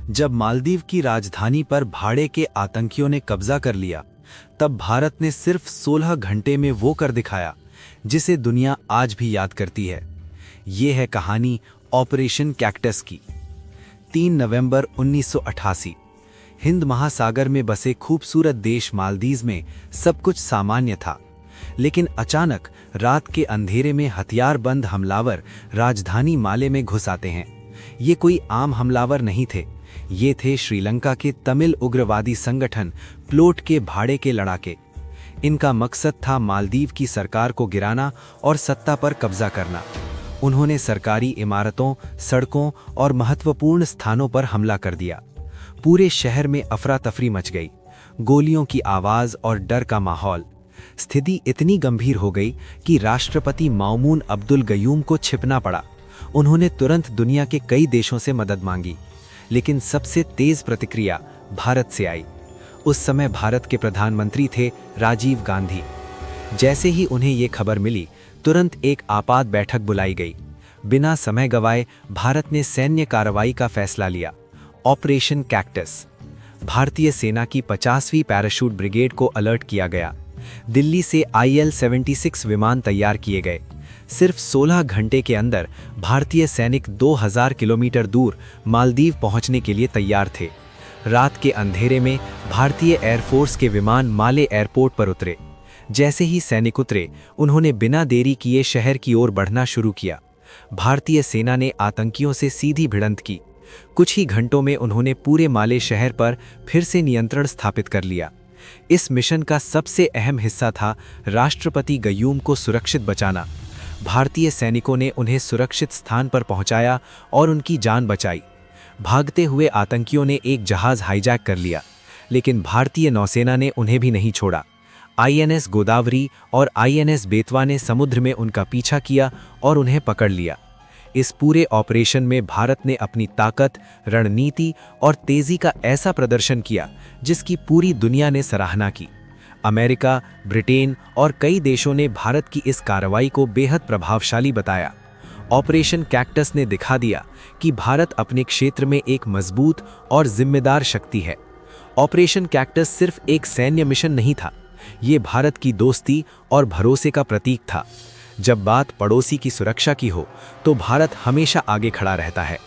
जब मालदीव की राजधानी पर भाड़े के आतंकियों ने कब्जा कर लिया, तब भारत ने सिर्फ 16 घंटे में वो कर दिखाया जिसे दुनिया आज भी याद करती है। ये है कहानी ऑपरेशन कैक्टस की। 3 नवंबर 1988। हिंद महासागर में बसे खूबसूरत देश मालदीव में सब कुछ सामान्य था, लेकिन अचानक रात के अंधेरे में हथियारबंद हमलावर राजधानी माले में घुस आते हैं। ये कोई आम हमलावर नहीं थे, ये थे श्रीलंका के तमिल उग्रवादी संगठन प्लोट के भाड़े के लड़ाके। इनका मकसद था मालदीव की सरकार को गिराना और सत्ता पर कब्जा करना। उन्होंने सरकारी इमारतों, सड़कों और महत्वपूर्ण स्थानों पर हमला कर दिया। पूरे शहर में अफरा तफरी मच गई, गोलियों की आवाज और डर का माहौल। स्थिति इतनी गंभीर हो गई कि राष्ट्रपति मामून अब्दुल गयूम को छिपना पड़ा। उन्होंने तुरंत दुनिया के कई देशों से मदद मांगी, लेकिन सबसे तेज प्रतिक्रिया भारत से आई। उस समय भारत के प्रधानमंत्री थे राजीव गांधी। जैसे ही उन्हें ये खबर मिली, तुरंत एक आपात बैठक बुलाई गई। बिना समय गवाए भारत ने सैन्य कार्रवाई का फैसला लिया, ऑपरेशन कैक्टस। भारतीय सेना की 50वीं पैराशूट ब्रिगेड को अलर्ट किया गया। दिल्ली से IL-76 विमान तैयार किए गए। सिर्फ 16 घंटे के अंदर भारतीय सैनिक 2000 किलोमीटर दूर मालदीव पहुंचने के लिए तैयार थे। रात के अंधेरे में भारतीय एयरफोर्स के विमान माले एयरपोर्ट पर उतरे। जैसे ही सैनिक उतरे, उन्होंने बिना देरी किए शहर की ओर बढ़ना शुरू किया। भारतीय सेना ने आतंकियों से सीधी भिड़ंत की। कुछ ही घंटों में उन्होंने पूरे माले शहर पर फिर से नियंत्रण स्थापित कर लिया। इस मिशन का सबसे अहम हिस्सा था राष्ट्रपति गयूम को सुरक्षित बचाना। भारतीय सैनिकों ने उन्हें सुरक्षित स्थान पर पहुंचाया और उनकी जान बचाई। भागते हुए आतंकियों ने एक जहाज हाईजैक कर लिया, लेकिन भारतीय नौसेना ने उन्हें भी नहीं छोड़ा। INS गोदावरी और INS बेतवा ने समुद्र में उनका पीछा किया और उन्हें पकड़ लिया। इस पूरे ऑपरेशन में भारत ने अपनी ताकत, रणनीति और तेजी का ऐसा प्रदर्शन किया जिसकी पूरी दुनिया ने सराहना की। अमेरिका, ब्रिटेन और कई देशों ने भारत की इस कार्रवाई को बेहद प्रभावशाली बताया। ऑपरेशन कैक्टस ने दिखा दिया कि भारत अपने क्षेत्र में एक मजबूत और जिम्मेदार शक्ति है। ऑपरेशन कैक्टस सिर्फ एक सैन्य मिशन नहीं था, ये भारत की दोस्ती और भरोसे का प्रतीक था। जब बात पड़ोसी की सुरक्षा की हो, तो भारत हमेशा आगे खड़ा रहता है।